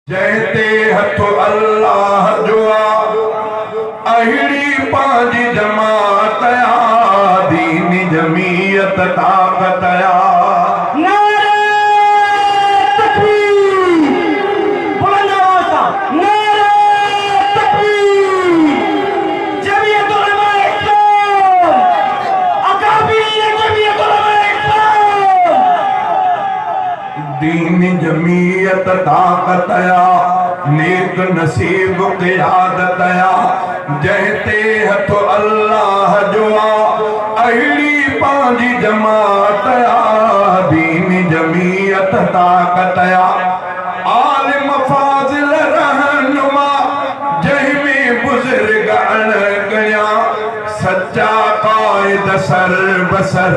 जयते हथ अल्लाह जुआ अहिड़ी पांजी जमात आ दीन जमीयत ताकत आ दीन जमीयत ताकत आ नेक नसीब क़ियादत आ जयते हथ अल्लाह जुआ अहिड़ी पांजी जमात आ दीन जमीयत ताकत आ आलिम फाज़िल रहनुमा जंहिंमें बुज़ुर्ग अणगणिया सच्चा क़ाइद सर बसर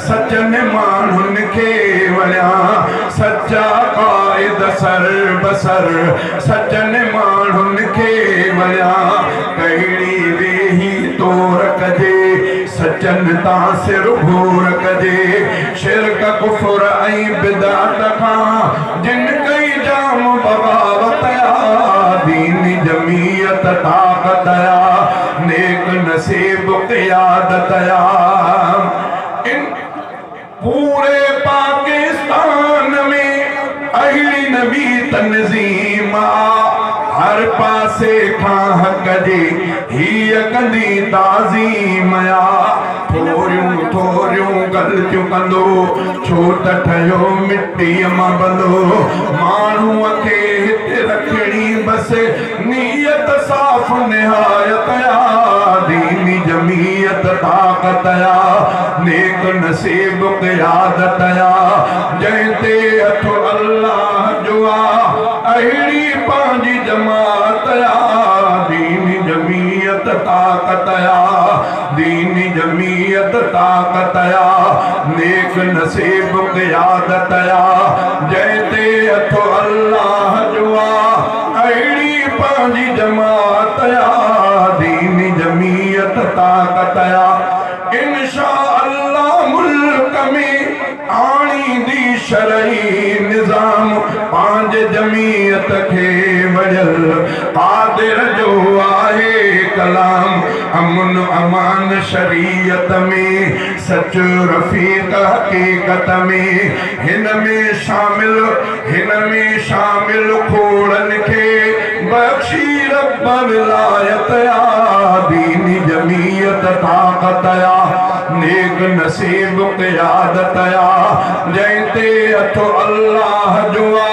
सजन माण्हुनि खे वणिया सच्चा क़ाइद सर बसर सजन माण्हुनि खे वणिया कहिड़ी वेही तोर कजे सजन तां सिर भोर कजे शिरक कुफ़्र ऐं बिदअत खां जिन कई जाम बग़ावत आ दीन जमीयत ताकत आ नेक नसीब क़ियादत आ इन पूरे पाकिस्तान में अहिड़ी नबी तंज़ीम आ हर पासे खां हक़ जी हीअ कंदी ताज़ीम आ थोरियूं थोरियूं ग़लतियूं कंदो छो त ठहियो मिटीअ मां बंदो माण्हूअ खे हिते रखणी बसि नियत साफ़ निहायत आ दीनी जमीयत ताकत आ नेक नसीब क़ियादत आ जंहिंते हथ अल्लाह जुआ अहिड़ी पांजी जमात आ दीनी जमीयत ताकत आ दीनी जमीयत ताकत आ नेक नसीब क़ियादत आ जयते हथ अल्लाह जुआ अहिड़ी पांजी जमात आ दीनी जमीयत ताकत आ इंशा अल्लाह मुल्क में आणींदी शरई निज़ाम पांजे जमीयत खे वजल क़ादिर जो आहे कलाम अमन अमान शरीयत में सच रफ़ीक हकीकत में हिन में शामिल खोड़न खे बख्शी रब विलायत आ दीनी जमीयत ताकत आ नेक नसीब क़ियादत आ जयते हथ अल्लाह जुआ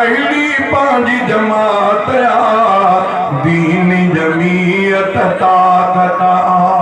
अहिड़ी पांजी जमात आ दीनी जमीयत ताकत आ।